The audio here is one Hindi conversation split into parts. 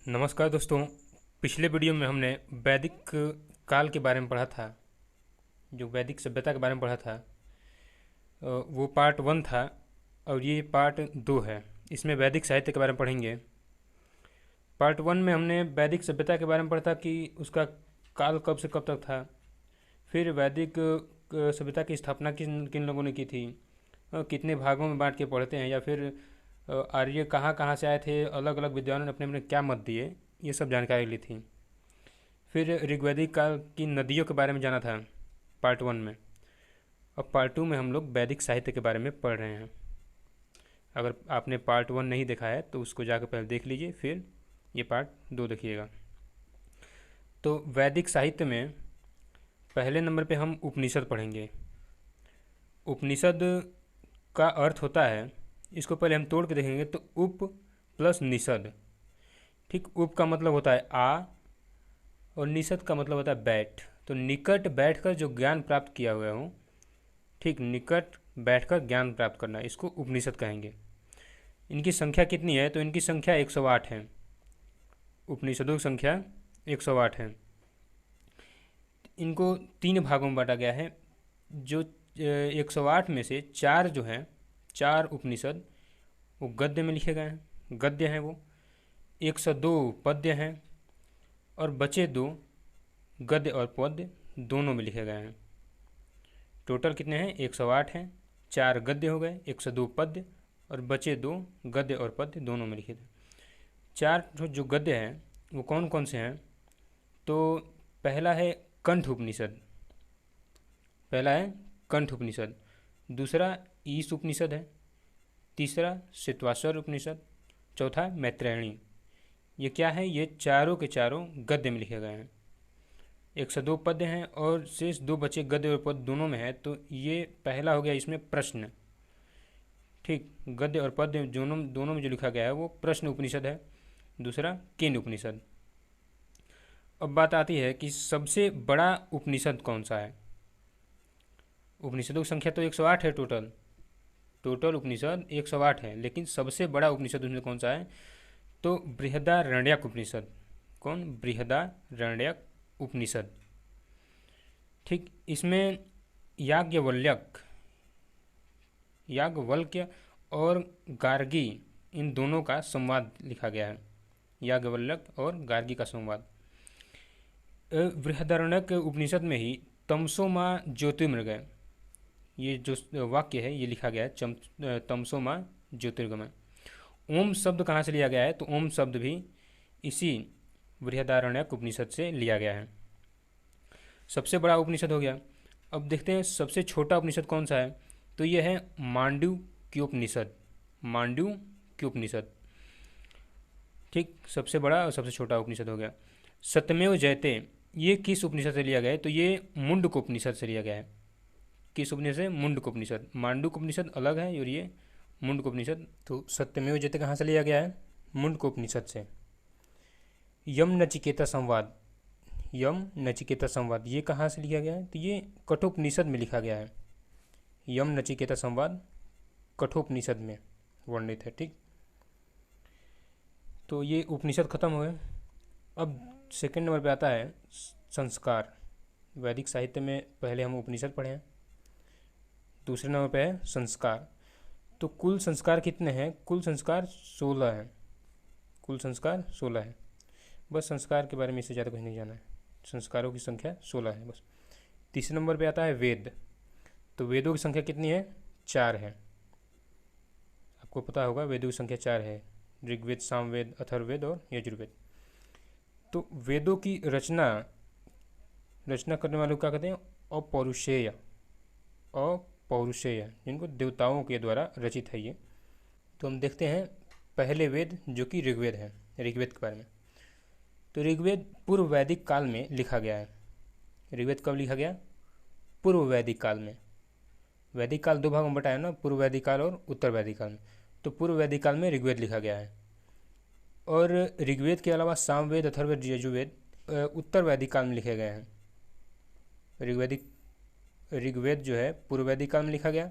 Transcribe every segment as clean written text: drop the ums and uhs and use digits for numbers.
नमस्कार दोस्तों। पिछले वीडियो में हमने वैदिक काल के बारे में पढ़ा था, जो वैदिक सभ्यता के बारे में पढ़ा था। वो पार्ट 1 था और ये पार्ट 2 है। इसमें वैदिक साहित्य के बारे में पढ़ेंगे। पार्ट 1 में हमने वैदिक सभ्यता के बारे में पढ़ा था कि उसका काल कब से कब तक था। फिर वैदिक सभ्यता की स्थापना किन किन लोगों ने की थी, कितने भागों में बांट के पढ़ते हैं, या फिर आर्य कहाँ कहाँ से आए थे, अलग अलग विद्वानों ने अपने अपने क्या मत दिए, ये सब जानकारी ली थी। फिर ऋग्वैदिक काल की नदियों के बारे में जाना था पार्ट 1 में। अब पार्ट 2 में हम लोग वैदिक साहित्य के बारे में पढ़ रहे हैं। अगर आपने पार्ट 1 नहीं देखा है तो उसको जाकर पहले देख लीजिए, फिर ये पार्ट 2 देखिएगा। तो वैदिक साहित्य में पहले नंबर पे हम उपनिषद पढ़ेंगे। उपनिषद का अर्थ होता है, इसको पहले हम तोड़ के देखेंगे तो उप प्लस निषद। ठीक, उप का मतलब होता है आ और निषद का मतलब होता है बैठ। तो निकट बैठकर जो ज्ञान प्राप्त किया हुआ हो, ठीक, निकट बैठकर ज्ञान प्राप्त करना, इसको उपनिषद कहेंगे। इनकी संख्या कितनी है? तो इनकी संख्या 108 है। उपनिषदों की संख्या 108 है। इनको 3 भागों में बांटा गया है। जो 108 में से 4 जो हैं, 4 उपनिषद वो गद्य में लिखे गए हैं, गद्य हैं वो। 102 पद्य हैं और बचे 2 गद्य और पद्य दोनों में लिखे गए हैं। टोटल कितने हैं? 108 हैं। 4 गद्य हो गए, 102 पद्य, और बचे 2 गद्य और पद्य दोनों में लिखे थे। 4 जो गद्य हैं वो कौन कौन से हैं? तो पहला है कंठ उपनिषद। पहला है कंठ उपनिषद। दूसरा ईश उपनिषद है। तीसरा श्वेतवाश्वर उपनिषद। चौथा मैत्रेयणी। ये क्या है? ये चारों के चारों गद्य में लिखे गए हैं। 102 पद्य हैं और शेष 2 बचे गद्य और पद्य दोनों में है। तो ये पहला हो गया इसमें प्रश्न। ठीक, गद्य और पद्य दोनों में जो लिखा गया है वो प्रश्न उपनिषद है। दूसरा केन उपनिषद। अब बात आती है कि सबसे बड़ा उपनिषद कौन सा है। उपनिषदों की संख्या तो 108 है। टोटल उपनिषद 108 है, लेकिन सबसे बड़ा उपनिषद उसमें कौन सा है? तो बृहदारण्यक उपनिषद। कौन? बृहदारण्यक उपनिषद। ठीक, इसमें याज्ञवल्क्य और गार्गी, इन दोनों का संवाद लिखा गया है। याज्ञवल्क्य और गार्गी का संवाद। बृहदारण्यक उपनिषद में ही तमसोमा ज्योतिर्मृगय, ये जो वाक्य है ये लिखा गया है, तमसोमा ज्योतिर्गमय। ओम शब्द कहाँ से लिया गया है? तो ओम शब्द भी इसी बृहदारण्यक उपनिषद से लिया गया है। सबसे बड़ा उपनिषद हो गया। अब देखते हैं सबसे छोटा उपनिषद कौन सा है। तो ये है मांडुक्योपनिषद। मांडुक्योपनिषद। ठीक, सबसे बड़ा और सबसे छोटा उपनिषद हो गया। सत्यमेव जयते, ये किस उपनिषद से लिया गया है? तो ये मुंडकोपनिषद से लिया गया है। किस उपनिषद से? मुंडकोपनिषद। मांडुक्योपनिषद अलग है और ये मुंडकोपनिषद। तो सत्यमेव जयते कहाँ से लिया गया है? मुंडकोपनिषद से। यम नचिकेता संवाद, यम नचिकेता संवाद ये कहाँ से लिखा गया है? तो ये कठोपनिषद में लिखा गया है। यम नचिकेता संवाद कठोपनिषद में वर्णित है। ठीक, तो ये उपनिषद खत्म हुए। अब सेकंड नंबर पे आता है संस्कार। वैदिक साहित्य में पहले हम उपनिषद पढ़े हैं, दूसरे नंबर पे है संस्कार। तो कुल संस्कार कितने हैं? कुल संस्कार 16 हैं। कुल संस्कार 16 है। बस संस्कार के बारे में इससे ज़्यादा कुछ नहीं जाना है। संस्कारों की संख्या 16 है बस। तीसरे नंबर पे आता है वेद। तो वेदों की संख्या कितनी है? 4 है। आपको पता होगा वेदों की संख्या 4 है। ऋग्वेद, सामवेद, अथर्ववेद और यजुर्वेद। तो वेदों की रचना करने वालों को क्या कहते हैं? अपौरुषेय। अपौरुषेय, जिनको देवताओं के द्वारा रचित है ये। तो हम देखते हैं पहले वेद जो कि ऋग्वेद है। ऋग्वेद के बारे में, तो ऋग्वेद पूर्व वैदिक काल में लिखा गया है। ऋग्वेद कब लिखा गया? पूर्व वैदिक काल में। वैदिक काल 2 भागों में बटाया ना, पूर्व वैदिक काल और उत्तर वैदिक काल में। तो पूर्व वैदिक काल में ऋग्वेद लिखा गया है। और ऋग्वेद के अलावा सामवेद, अथर्ववेद, यजुर्वेद उत्तर वैदिक काल में लिखे गए हैं। ऋग्वेद जो है पूर्व वैदिक काल में लिखा गया,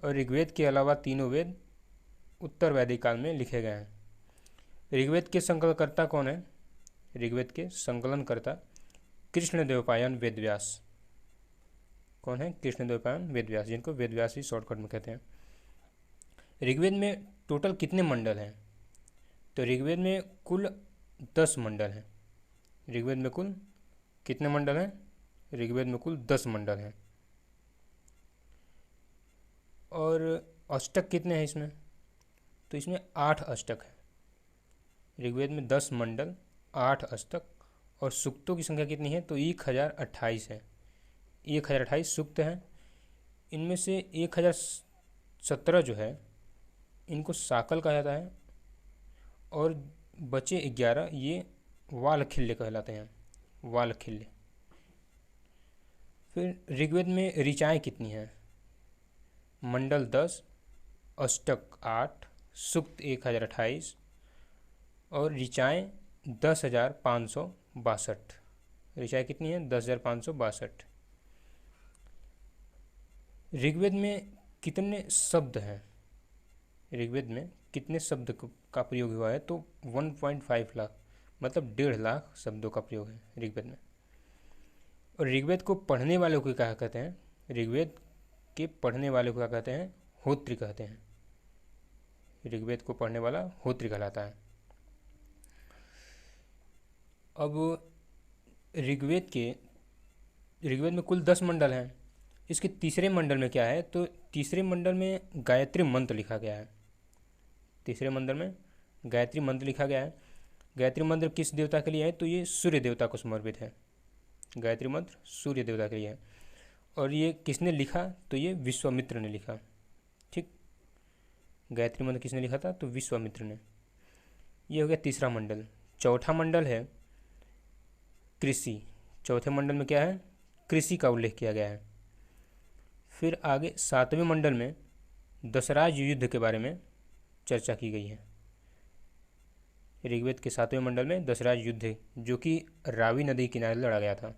और ऋग्वेद के अलावा तीनों वेद उत्तर वैदिक काल में लिखे गए हैं। ऋग्वेद के संकलनकर्ता कौन है? ऋग्वेद के संकलनकर्ता कृष्णदेवपायन वेदव्यास। कौन है? कृष्णदेवपायन वेदव्यास, जिनको वेदव्यास ही शॉर्टकट में कहते हैं। ऋग्वेद में टोटल कितने मंडल हैं? तो ऋग्वेद में कुल 10 मंडल हैं। ऋग्वेद में कुल कितने मंडल हैं? ऋग्वेद में कुल 10 मंडल हैं। और अष्टक कितने हैं इसमें? तो इसमें 8 अष्टक हैं। ऋग्वेद में 10 मंडल, 8 अष्टक, और सूक्तों की संख्या कितनी है? तो 1028 है। 1028 सूक्त हैं। इनमें से 1017 जो है इनको साकल कहा जाता है, और बचे 11 ये वालखिल्य कहलाते हैं, वालखिल्य। फिर ऋग्वेद में ऋचाएँ कितनी हैं? मंडल 10, अष्टक 8, सूक्त 1028 और ऋचाएँ 10,562। ऋचाएँ कितनी हैं? 10,562। ऋग्वेद में कितने शब्द हैं? ऋग्वेद में कितने शब्द का प्रयोग हुआ है? तो 1.5 लाख, मतलब 1.5 लाख शब्दों का प्रयोग है ऋग्वेद में। और ऋग्वेद को पढ़ने वालों को क्या कहते हैं? ऋग्वेद के पढ़ने वाले को क्या कहते हैं? होत्री कहते हैं। ऋग्वेद को पढ़ने वाला होत्री कहलाता है। अब ऋग्वेद में कुल 10 मंडल हैं। इसके तीसरे मंडल में क्या है? तो तीसरे मंडल में गायत्री मंत्र लिखा गया है। तीसरे मंडल में गायत्री मंत्र लिखा गया है। गायत्री मंत्र किस देवता के लिए है? तो ये सूर्य देवता को समर्पित है। गायत्री मंत्र सूर्य देवता के लिए है। और ये किसने लिखा? तो ये विश्वामित्र ने लिखा। ठीक, गायत्री मंत्र किसने लिखा था? तो विश्वामित्र ने। ये हो गया तीसरा मंडल। चौथा मंडल है कृषि। चौथे मंडल में क्या है? कृषि का उल्लेख किया गया है। फिर आगे 7वें मंडल में दशराज युद्ध के बारे में चर्चा की गई है। ऋग्वेद के 7वें मंडल में दशराज युद्ध, जो कि रावी नदी किनारे लड़ा गया था,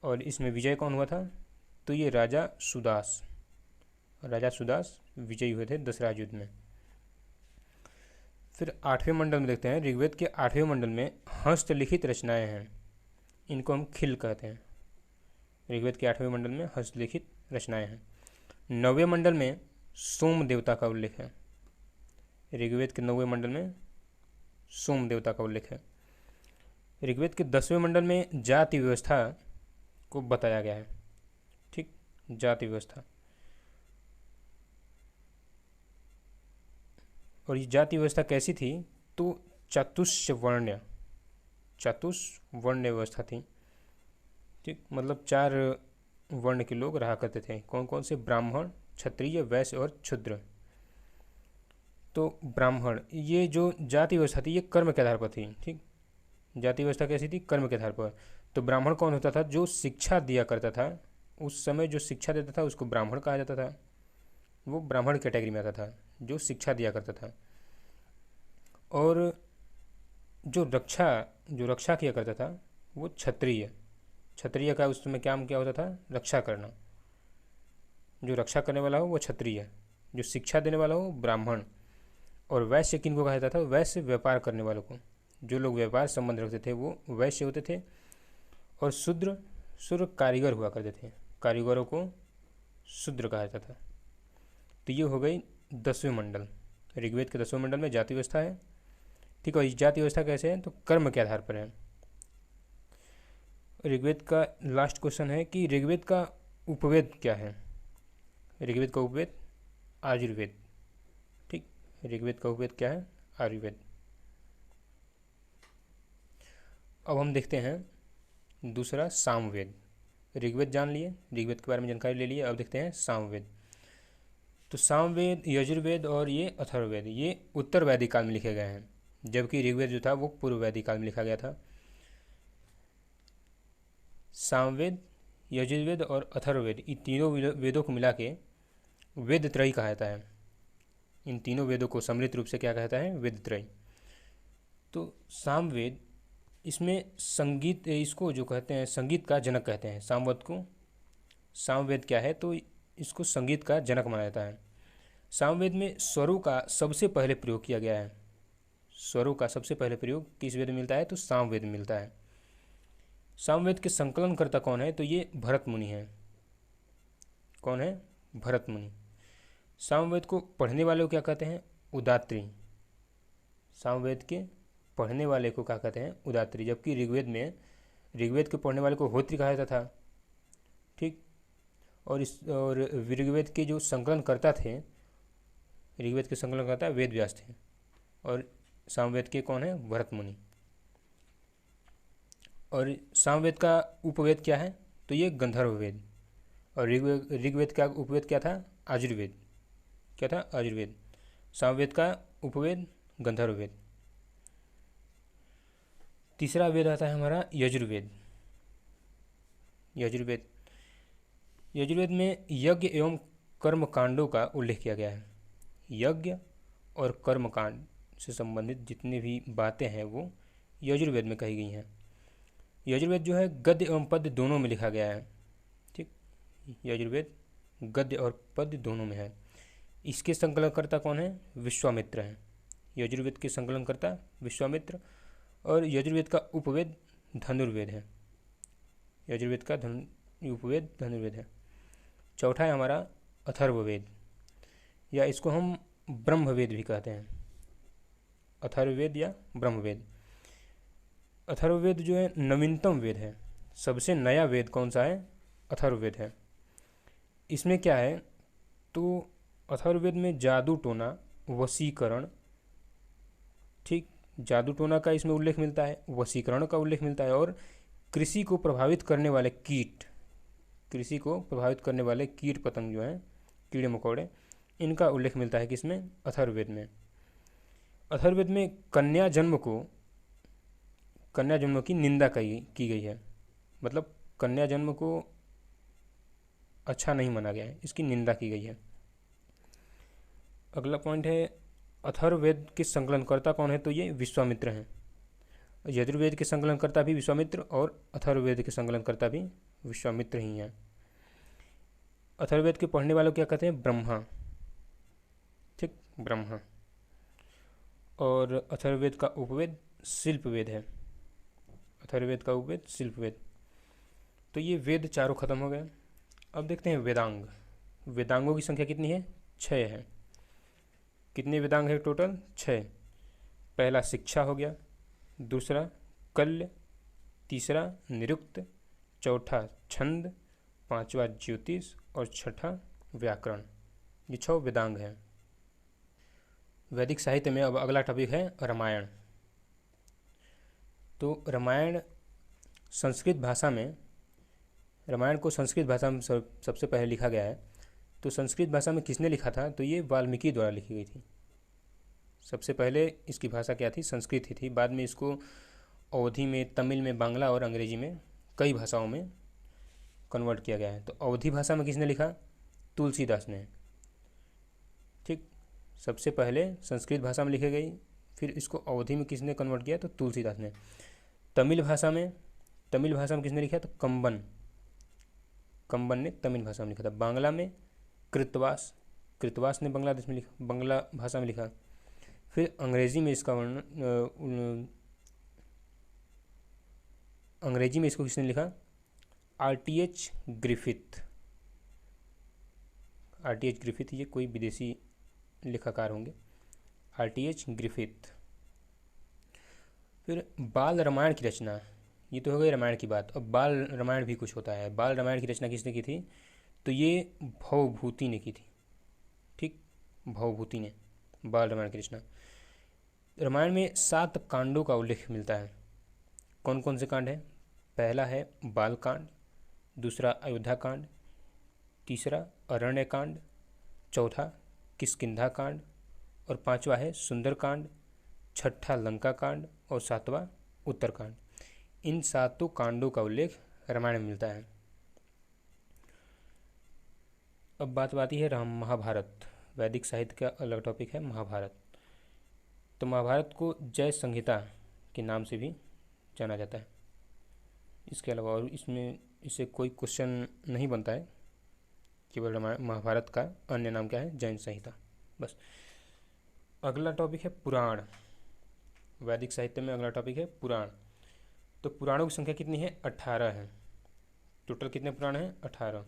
और इसमें विजय कौन हुआ था? तो ये राजा सुदास विजयी हुए थे दशराज युद्ध में। फिर 8वें मंडल में देखते हैं। ऋग्वेद के 8वें मंडल में हस्तलिखित रचनाएं हैं, इनको हम खिल कहते हैं। ऋग्वेद के 8वें मंडल में हस्तलिखित रचनाएं हैं। 9वें मंडल में सोम देवता का उल्लेख है। ऋग्वेद के 9वें मंडल में सोम देवता का उल्लेख है। ऋग्वेद के 10वें मंडल में जाति व्यवस्था को बताया गया है। ठीक, जाति व्यवस्था। और ये जाति व्यवस्था कैसी थी? तो चतुष्वर्ण व्यवस्था थी। ठीक, मतलब 4 वर्ण के लोग रहा करते थे। कौन कौन से? ब्राह्मण, क्षत्रिय, वैश्य और शूद्र। तो ब्राह्मण, ये जो जाति व्यवस्था थी ये कर्म के आधार पर थी। ठीक, जाति व्यवस्था कैसी थी? कर्म के आधार पर। तो ब्राह्मण कौन होता था? जो शिक्षा दिया करता था। उस समय जो शिक्षा देता था उसको ब्राह्मण कहा जाता था। वो ब्राह्मण कैटेगरी में आता था, जो शिक्षा दिया करता था। और जो रक्षा किया करता था वो क्षत्रिय का उस समय क्या होता था? रक्षा करना। जो रक्षा करने वाला हो वो क्षत्रिय, जो शिक्षा देने वाला हो ब्राह्मण। और वैश्य किनको कहा जाता था? वैश्य व्यापार करने वालों को। जो लोग व्यापार संबंध रखते थे वो वैश्य होते थे। और शूद्र कारीगर हुआ करते थे। कारीगरों को शूद्र कहा जाता था। तो ये हो गई 10वें मंडल। ऋग्वेद के 10वें मंडल में जाति व्यवस्था है। ठीक है, जाति व्यवस्था कैसे है? तो कर्म के आधार पर है। ऋग्वेद का लास्ट क्वेश्चन है कि ऋग्वेद का उपवेद क्या है? ऋग्वेद का उपवेद आयुर्वेद। ठीक, ऋग्वेद का उपवेद क्या है? आयुर्वेद। अब हम देखते हैं दूसरा सामवेद। ऋग्वेद जान लिए, ऋग्वेद के बारे में जानकारी ले लिए। अब देखते हैं सामवेद। तो सामवेद, यजुर्वेद और ये अथर्ववेद, ये उत्तर वैदिक काल में लिखे गए हैं, जबकि ऋग्वेद जो था वो पूर्व वैदिक काल में लिखा गया था। सामवेद, यजुर्वेद और अथर्ववेद, इन तीनों वेदों को मिला के वेद त्रयी कहा जाता है। इन तीनों वेदों को सम्मिलित रूप से क्या कहता है? वेद त्रयी। तो सामवेद, इसमें संगीत, इसको जो कहते हैं संगीत का जनक कहते हैं सामवेद को। सामवेद क्या है? तो इसको संगीत का जनक माना जाता है। सामवेद में स्वरों का सबसे पहले प्रयोग किया गया है। स्वरों का सबसे पहले प्रयोग किस वेद में मिलता है? तो सामवेद में मिलता है। सामवेद के संकलनकर्ता कौन है? तो ये भरत मुनि हैं। कौन है? भरत मुनि। सामवेद को पढ़ने वाले को क्या कहते हैं? उदात्री। सामवेद के पढ़ने वाले को क्या कहते हैं? उदात्री। जबकि ऋग्वेद के पढ़ने वाले को होत्री कहा जाता था। ठीक। और ऋग्वेद के जो संकलनकर्ता थे, ऋग्वेद के संकलनकर्ता वेद व्यास थे, और सामवेद के कौन है? भरत मुनि। और सामवेद का उपवेद क्या है? तो ये गंधर्व वेद। और ऋग्वेद का उपवेद क्या था? आजुर्वेद। क्या था? आजुर्वेद। सामवेद का उपवेद गंधर्व वेद। तीसरा वेद आता है हमारा यजुर्वेद। यजुर्वेद में यज्ञ एवं कर्म कांडों का उल्लेख किया गया है। यज्ञ और कर्म कांड से संबंधित जितनी भी बातें हैं वो यजुर्वेद में कही गई हैं। यजुर्वेद जो है गद्य एवं पद्य दोनों में लिखा गया है। ठीक। यजुर्वेद गद्य और पद्य दोनों में है। इसके संकलनकर्ता कौन है? विश्वामित्र हैं। यजुर्वेद के संकलनकर्ता विश्वामित्र। और यजुर्वेद का उपवेद धनुर्वेद है। यजुर्वेद का उपवेद धनुर्वेद है। चौथा है हमारा अथर्ववेद, या इसको हम ब्रह्मवेद भी कहते हैं। अथर्ववेद या ब्रह्मवेद। अथर्ववेद जो है नवीनतम वेद है। सबसे नया वेद कौन सा है? अथर्ववेद है। इसमें क्या है? तो अथर्ववेद में जादू टोना, वशीकरण, ठीक, जादू टोना का इसमें उल्लेख मिलता है, वशीकरण का उल्लेख मिलता है, और कृषि को प्रभावित करने वाले कीट, कृषि को प्रभावित करने वाले कीट पतंग जो हैं, कीड़े मकोड़े, इनका उल्लेख मिलता है किसमें? अथर्ववेद में। अथर्ववेद में कन्या जन्म की निंदा की गई है। मतलब कन्या जन्म को अच्छा नहीं माना गया है, इसकी निंदा की गई है। अगला पॉइंट है अथर्ववेद के संकलनकर्ता कौन है? तो ये विश्वामित्र हैं। यजुर्वेद के संकलनकर्ता भी विश्वामित्र और अथर्ववेद के संकलनकर्ता भी विश्वामित्र ही हैं। अथर्ववेद के पढ़ने वालों को क्या कहते हैं? ब्रह्मा। ठीक, ब्रह्मा। और अथर्ववेद का उपवेद शिल्पवेद है। अथर्ववेद का उपवेद शिल्पवेद। तो ये वेद चारों खत्म हो गए। अब देखते हैं वेदांग। वेदांगों की संख्या कितनी है? 6 है। कितने वेदांग है टोटल? 6। पहला शिक्षा हो गया, दूसरा कल्य, तीसरा निरुक्त, चौथा छंद, पांचवा ज्योतिष और छठा व्याकरण। ये 6 वेदांग हैं। वैदिक साहित्य में अब अगला टॉपिक है रामायण। तो रामायण को संस्कृत भाषा में सबसे पहले लिखा गया है। तो संस्कृत भाषा में किसने लिखा था? तो ये वाल्मीकि द्वारा लिखी गई थी। सबसे पहले इसकी भाषा क्या थी? संस्कृत ही थी। बाद में इसको अवधी में, तमिल में, बांग्ला और अंग्रेजी में कई भाषाओं में कन्वर्ट किया गया है। तो अवधी भाषा में किसने लिखा? तुलसीदास ने। ठीक, सबसे पहले संस्कृत भाषा में लिखी गई, फिर इसको अवधी में किसने कन्वर्ट किया? तो तुलसीदास ने। तमिल भाषा में किसने लिखा? तो कंबन ने तमिल भाषा में लिखा था। बांग्ला में कृतवास ने बांग्ला भाषा में लिखा। फिर अंग्रेजी में इसको किसने लिखा? आर.टी.एच. ग्रिफिथ। ये कोई विदेशी लेखकार होंगे, आर.टी.एच. ग्रिफिथ। फिर बाल रामायण की रचना, ये तो हो गई रामायण की बात। अब बाल रामायण भी कुछ होता है। बाल रामायण की रचना किसने की थी? तो ये भवभूति ने की थी। ठीक, भवभूति ने बाल रामायण की रचना। रामायण में 7 कांडों का उल्लेख मिलता है। कौन कौन से कांड है? पहला है बाल कांड, दूसरा अयोध्या कांड, तीसरा अरण्य कांड, चौथा किष्किंधा कांड और पांचवा है सुंदर कांड, छठा लंका कांड और सातवां उत्तर कांड। इन 7 कांडों का उल्लेख रामायण में मिलता है। अब बात आती है महाभारत। वैदिक साहित्य का अलग टॉपिक है महाभारत। तो महाभारत को जय संहिता के नाम से भी जाना जाता है। इसके अलावा और इससे कोई क्वेश्चन नहीं बनता है। केवल महाभारत का अन्य नाम क्या है? जैन संहिता। बस। अगला टॉपिक है पुराण। वैदिक साहित्य में अगला टॉपिक है पुराण। तो पुराणों की संख्या कितनी है? 18 है। टोटल कितने पुराण हैं? 18।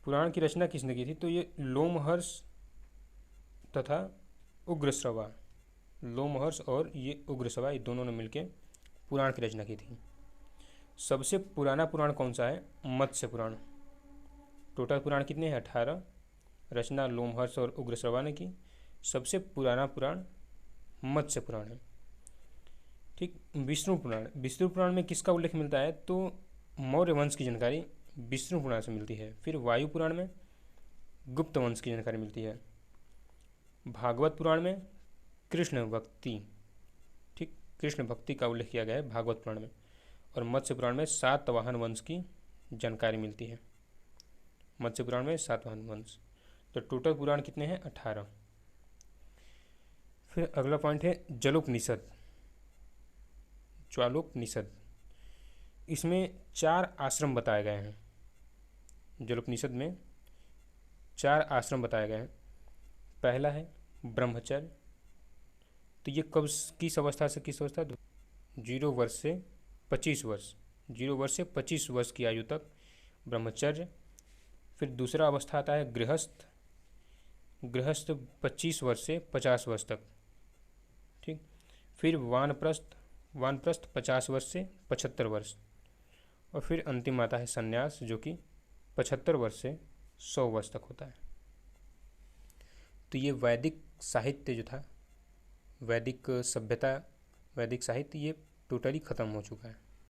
पुराण की रचना किसने की थी? तो ये लोमहर्ष तथा उग्रश्रवा, लोमहर्ष और ये उग्रश्रवा, ये दोनों ने मिलकर पुराण की रचना की थी। सबसे पुराना पुराण कौन सा है? मत्स्य पुराण। टोटल पुराण कितने हैं? 18। रचना लोमहर्ष और उग्रश्रवा ने की। सबसे पुराना पुराण मत्स्य पुराण है। ठीक। विष्णु पुराण, विष्णु पुराण में किसका उल्लेख मिलता है? तो मौर्य वंश की जानकारी विष्णु पुराण से मिलती है। फिर वायु पुराण में गुप्त वंश की जानकारी मिलती है। भागवत पुराण में कृष्ण भक्ति, ठीक, कृष्ण भक्ति का उल्लेख किया गया है भागवत पुराण में। और मत्स्य पुराण में सातवाहन वंश की जानकारी मिलती है। मत्स्य पुराण में सातवाहन वंश। तो टोटल पुराण कितने हैं? 18। फिर अगला पॉइंट है जलोपनिषद, ज्वालोपनिषद। इसमें 4 आश्रम बताए गए हैं। जलोपनिषद में 4 आश्रम बताए गए हैं। पहला है ब्रह्मचर्य। तो ये कब किस अवस्था से किस अवस्था? 0 वर्ष से 25 वर्ष, 0 वर्ष से 25 वर्ष की आयु तक ब्रह्मचर्य। फिर दूसरा अवस्था आता है गृहस्थ, गृहस्थ 25 वर्ष से 50 वर्ष तक, ठीक। फिर वानप्रस्थ, वानप्रस्थ 50 वर्ष से 75 वर्ष। और फिर अंतिम आता है संन्यास, जो कि 75 वर्ष से 100 वर्ष तक होता है। तो ये वैदिक साहित्य जो था, वैदिक सभ्यता, वैदिक साहित्य, ये टोटली ख़त्म हो चुका है।